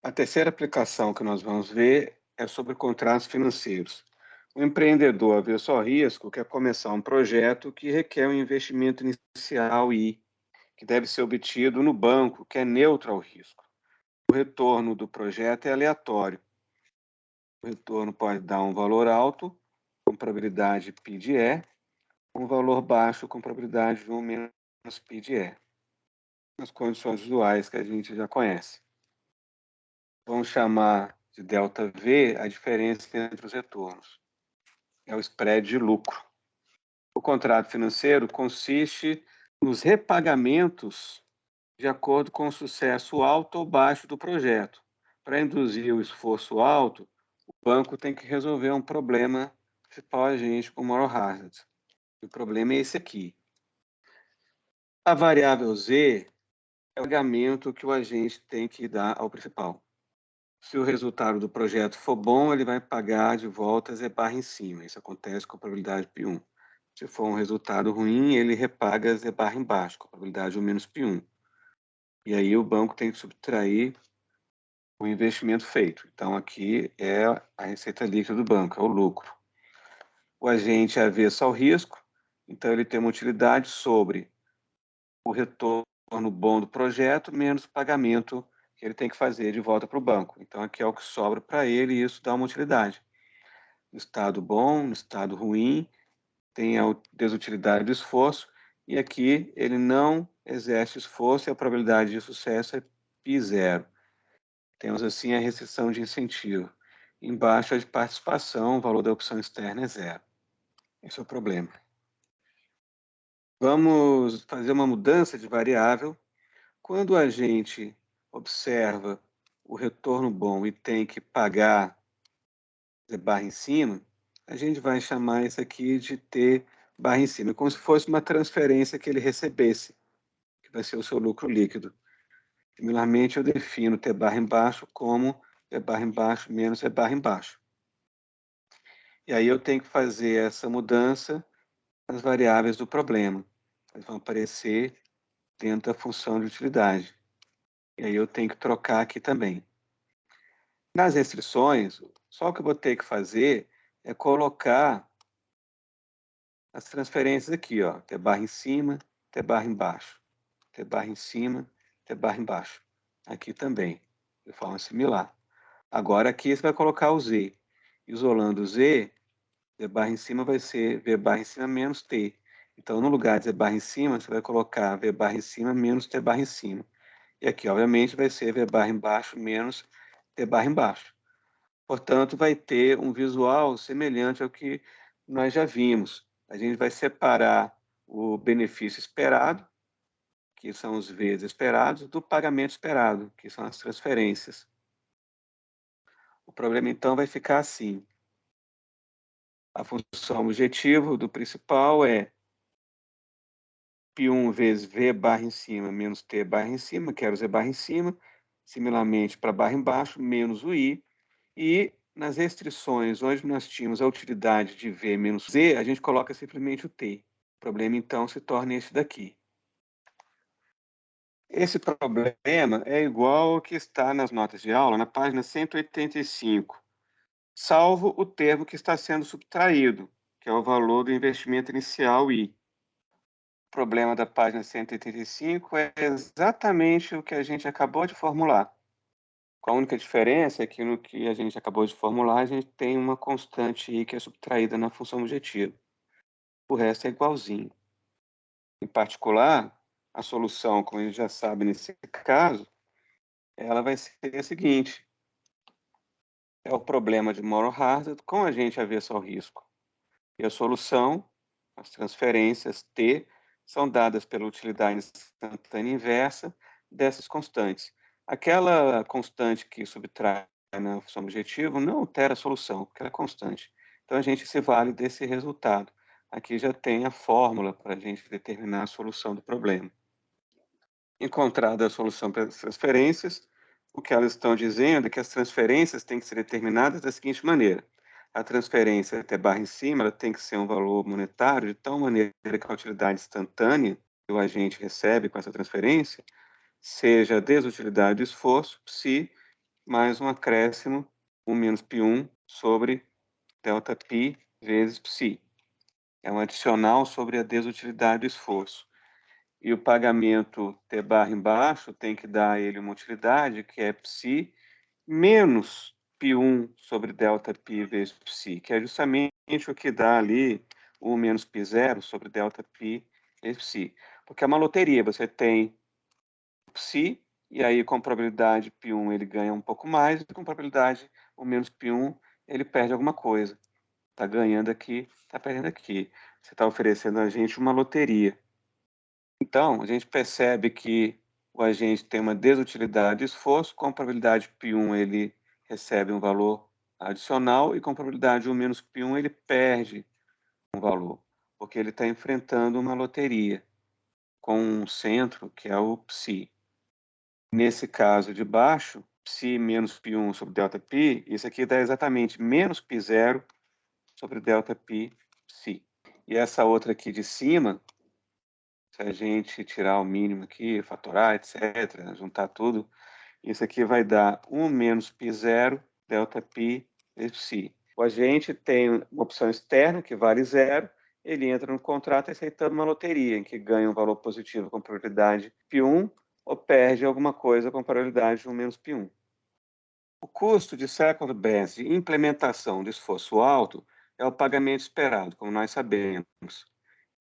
A terceira aplicação que nós vamos ver é sobre contratos financeiros. O empreendedor avesso ao risco quer começar um projeto que requer um investimento inicial e que deve ser obtido no banco, que é neutro ao risco. O retorno do projeto é aleatório. O retorno pode dar um valor alto, com probabilidade P de E, um valor baixo, com probabilidade de 1 menos P de E. As condições usuais que a gente já conhece. Vamos chamar de ΔV a diferença entre os retornos. É o spread de lucro. O contrato financeiro consiste nos repagamentos de acordo com o sucesso alto ou baixo do projeto. Para induzir o esforço alto, o banco tem que resolver um problema principal agente com moral hazard. O problema é esse aqui. A variável Z é o pagamento que o agente tem que dar ao principal. Se o resultado do projeto for bom, ele vai pagar de volta Z barra em cima. Isso acontece com a probabilidade π1. Se for um resultado ruim, ele repaga Z barra embaixo, com a probabilidade 1 menos π1. E aí o banco tem que subtrair o investimento feito. Então, aqui é a receita líquida do banco, é o lucro. O agente é avesso ao risco, então ele tem uma utilidade sobre o retorno bom do projeto menos o pagamento que ele tem que fazer de volta para o banco. Então, aqui é o que sobra para ele e isso dá uma utilidade. No estado bom, no estado ruim, tem a desutilidade do esforço e aqui ele não exerce esforço e a probabilidade de sucesso é π0. Temos assim a restrição de incentivo. Embaixo a de participação, o valor da opção externa é zero. Esse é o problema. Vamos fazer uma mudança de variável. Quando a gente observa o retorno bom e tem que pagar Z barra em cima, a gente vai chamar isso aqui de T barra em cima, como se fosse uma transferência que ele recebesse, que vai ser o seu lucro líquido. Similarmente, eu defino T barra embaixo como T barra embaixo menos T barra embaixo. E aí eu tenho que fazer essa mudança nas variáveis do problema. Elas vão aparecer dentro da função de utilidade. E aí eu tenho que trocar aqui também. Nas restrições, só o que eu vou ter que fazer é colocar as transferências aqui, ó, T barra em cima, T barra embaixo, T barra em cima, T barra embaixo. Aqui também, de forma similar. Agora aqui você vai colocar o Z. Isolando o Z, V barra em cima vai ser V barra em cima menos T. Então, no lugar de Z barra em cima, você vai colocar V barra em cima menos T barra em cima. E aqui, obviamente, vai ser V barra embaixo menos T barra embaixo. Portanto, vai ter um visual semelhante ao que nós já vimos. A gente vai separar o benefício esperado, que são os Vs esperados, do pagamento esperado, que são as transferências. O problema, então, vai ficar assim. A função objetivo do principal é π1 vezes V barra em cima menos T barra em cima, quero Z barra em cima, similarmente para barra embaixo, menos o I, e nas restrições onde nós tínhamos a utilidade de V menos Z, a gente coloca simplesmente o T. O problema, então, se torna esse daqui. Esse problema é igual ao que está nas notas de aula, na página 185, salvo o termo que está sendo subtraído, que é o valor do investimento inicial I. O problema da página 185 é exatamente o que a gente acabou de formular. Com a única diferença é que no que a gente acabou de formular, a gente tem uma constante I que é subtraída na função objetiva. O resto é igualzinho. Em particular, a solução, como a gente já sabe nesse caso, ela vai ser a seguinte. É o problema de moral hazard com agente avesso ao risco. E a solução, as transferências T, são dadas pela utilidade instantânea inversa dessas constantes. Aquela constante que subtrai na função objetivo não altera a solução, porque ela é constante. Então, a gente se vale desse resultado. Aqui já tem a fórmula para a gente determinar a solução do problema. Encontrada a solução para as transferências, o que elas estão dizendo é que as transferências têm que ser determinadas da seguinte maneira. A transferência até barra em cima ela tem que ser um valor monetário de tal maneira que a utilidade instantânea que o agente recebe com essa transferência seja a desutilidade do esforço, psi, mais um acréscimo, 1 menos π1 sobre ΔΠ vezes psi. É um adicional sobre a desutilidade do esforço. E o pagamento T barra embaixo tem que dar a ele uma utilidade, que é psi, menos π1 sobre ΔΠ vezes psi, que é justamente o que dá ali 1 menos π0 sobre ΔΠ vezes psi. Porque é uma loteria, você tem psi, e aí com probabilidade π1 ele ganha um pouco mais, e com probabilidade o menos π1 ele perde alguma coisa. Está ganhando aqui, está perdendo aqui. Você está oferecendo a gente uma loteria. Então, a gente percebe que o agente tem uma desutilidade de esforço, com probabilidade π1 ele recebe um valor adicional, e com probabilidade 1 menos π1 ele perde um valor, porque ele está enfrentando uma loteria com um centro que é o psi. Nesse caso de baixo, psi menos π1 sobre ΔΠ, isso aqui dá exatamente menos π0 sobre ΔΠ psi. E essa outra aqui de cima, se a gente tirar o mínimo aqui, fatorar, etc., juntar tudo, isso aqui vai dar 1 menos π0 ΔΠ vezes psi. O agente tem uma opção externa que vale zero, ele entra no contrato aceitando uma loteria, em que ganha um valor positivo com probabilidade π1 ou perde alguma coisa com probabilidade 1 menos π1. O custo de second best de implementação de esforço alto é o pagamento esperado, como nós sabemos.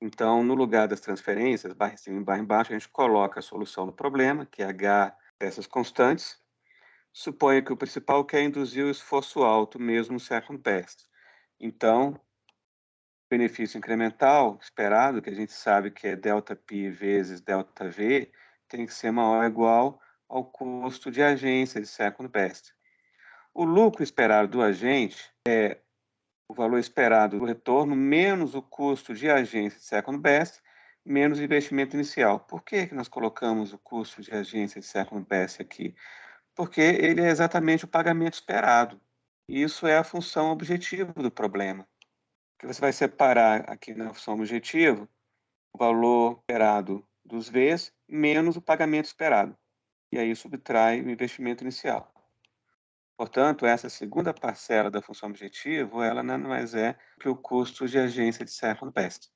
Então, no lugar das transferências, barra em cima e barra embaixo, a gente coloca a solução do problema, que é H dessas constantes. Suponha que o principal quer induzir o esforço alto, mesmo no second best. Então, o benefício incremental esperado, que a gente sabe que é ΔΠ vezes ΔV, tem que ser maior ou igual ao custo de agência de second best. O lucro esperado do agente é o valor esperado do retorno menos o custo de agência de second best, menos o investimento inicial. Por que nós colocamos o custo de agência de second best aqui? Porque ele é exatamente o pagamento esperado. Isso é a função objetivo do problema. Que você vai separar aqui na função objetivo o valor esperado dos Vs menos o pagamento esperado. E aí subtrai o investimento inicial. Portanto, essa segunda parcela da função objetivo, ela nada mais é que o custo de agência de second best.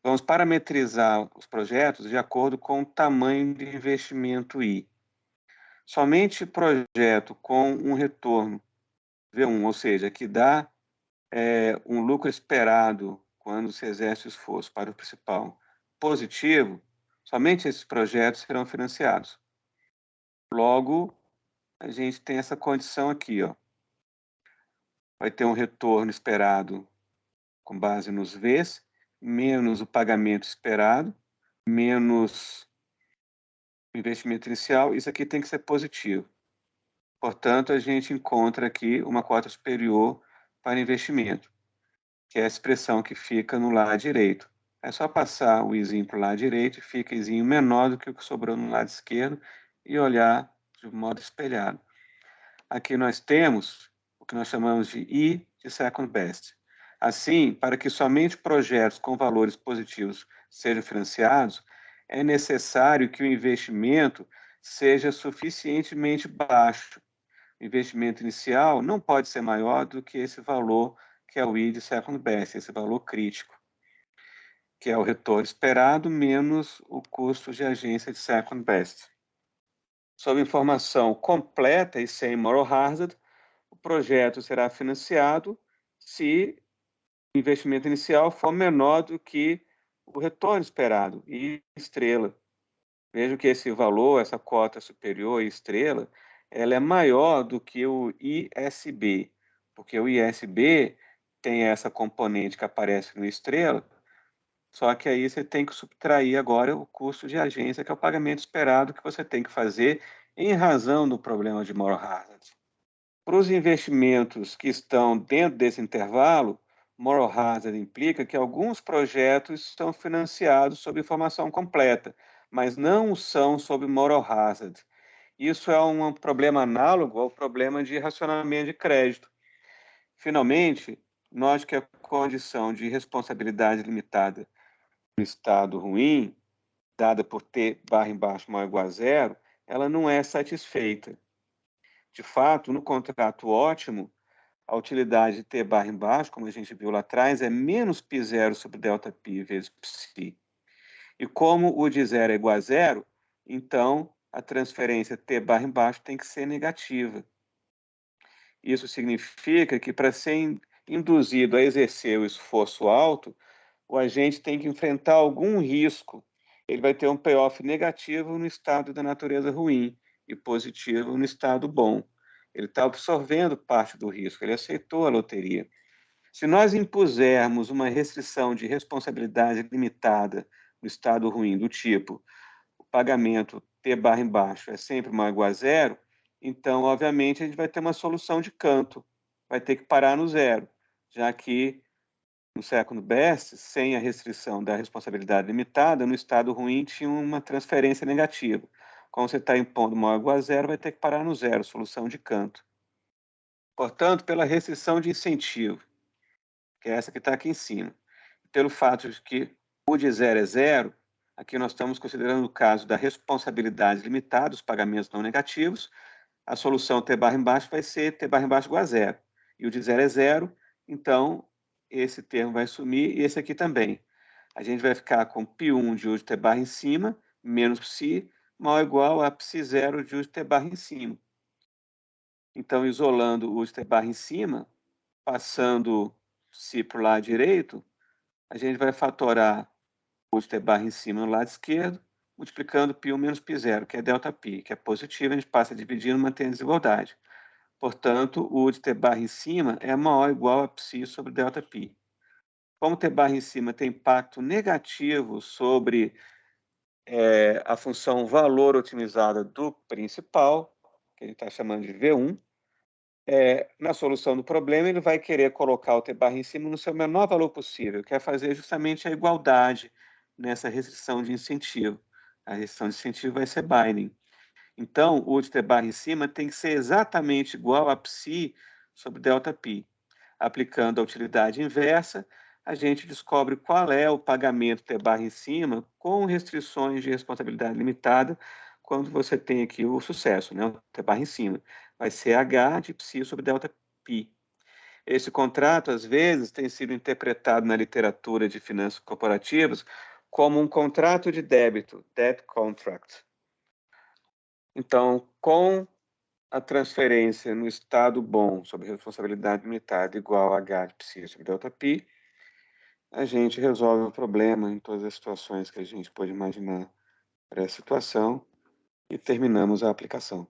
Vamos parametrizar os projetos de acordo com o tamanho de investimento I. Somente projeto com um retorno V1, ou seja, que dá um lucro esperado quando se exerce o esforço para o principal positivo, somente esses projetos serão financiados. Logo, a gente tem essa condição aqui, ó. Vai ter um retorno esperado com base nos Vs, menos o pagamento esperado, menos o investimento inicial. Isso aqui tem que ser positivo. Portanto, a gente encontra aqui uma cota superior para investimento, que é a expressão que fica no lado direito. É só passar o izinho para o lado direito e fica izinho menor do que o que sobrou no lado esquerdo e olhar de modo espelhado. Aqui nós temos o que nós chamamos de I de second best. Assim, para que somente projetos com valores positivos sejam financiados, é necessário que o investimento seja suficientemente baixo. O investimento inicial não pode ser maior do que esse valor, que é o I de second best, esse valor crítico, que é o retorno esperado menos o custo de agência de second best. Sob informação completa e sem moral hazard, o projeto será financiado se o investimento inicial for menor do que o retorno esperado, e estrela. Veja que esse valor, essa cota superior e estrela, ela é maior do que o ISB, porque o ISB tem essa componente que aparece no estrela, só que aí você tem que subtrair agora o custo de agência, que é o pagamento esperado que você tem que fazer em razão do problema de moral hazard. Para os investimentos que estão dentro desse intervalo, moral hazard implica que alguns projetos estão financiados sob informação completa, mas não são sob moral hazard. Isso é um problema análogo ao problema de racionamento de crédito. Finalmente, note que a condição de responsabilidade limitada no estado ruim, dada por T barra embaixo maior ou igual a zero, ela não é satisfeita. De fato, no contrato ótimo, a utilidade T barra embaixo, como a gente viu lá atrás, é menos π0 sobre ΔP vezes psi. E como o de zero é igual a zero, então a transferência T barra embaixo tem que ser negativa. Isso significa que para ser induzido a exercer o esforço alto, o agente tem que enfrentar algum risco. Ele vai ter um payoff negativo no estado da natureza ruim e positivo no estado bom. Ele está absorvendo parte do risco, ele aceitou a loteria. Se nós impusermos uma restrição de responsabilidade limitada no estado ruim, do tipo o pagamento T barra embaixo é sempre maior ou igual a zero, então, obviamente, a gente vai ter uma solução de canto, vai ter que parar no zero, já que no second best, sem a restrição da responsabilidade limitada, no estado ruim tinha uma transferência negativa. Como você está impondo maior ou igual a zero, vai ter que parar no zero, solução de canto. Portanto, pela restrição de incentivo, que é essa que está aqui em cima, pelo fato de que o de zero é zero, aqui nós estamos considerando o caso da responsabilidade limitada, os pagamentos não negativos, a solução T barra embaixo vai ser T barra embaixo igual a zero. E o de zero é zero, então esse termo vai sumir e esse aqui também. A gente vai ficar com π1 de U de T barra em cima, menos psi, maior ou igual a psi0 de U de T barra em cima. Então, isolando o U de T barra em cima, passando psi para o lado direito, a gente vai fatorar o de T barra em cima no lado esquerdo, multiplicando π1 menos π0, que é ΔΠ, que é positivo, a gente passa a dividir, mantém a desigualdade. Portanto, o de T barra em cima é maior ou igual a psi sobre ΔΠ. Como T barra em cima tem impacto negativo sobre a função valor otimizada do principal, que a gente está chamando de V1, na solução do problema, ele vai querer colocar o T barra em cima no seu menor valor possível, quer fazer justamente a igualdade nessa restrição de incentivo. A restrição de incentivo vai ser binding. Então, o de T barra em cima tem que ser exatamente igual a psi sobre ΔΠ. Aplicando a utilidade inversa, a gente descobre qual é o pagamento T barra em cima com restrições de responsabilidade limitada quando você tem aqui o sucesso, né? O T barra em cima. Vai ser H de psi sobre ΔΠ. Esse contrato, às vezes, tem sido interpretado na literatura de finanças corporativas como um contrato de débito, debt contract. Então, com a transferência no estado bom sobre responsabilidade limitada igual a H de psi sobre ΔΠ, a gente resolve o problema em todas as situações que a gente pode imaginar para essa situação e terminamos a aplicação.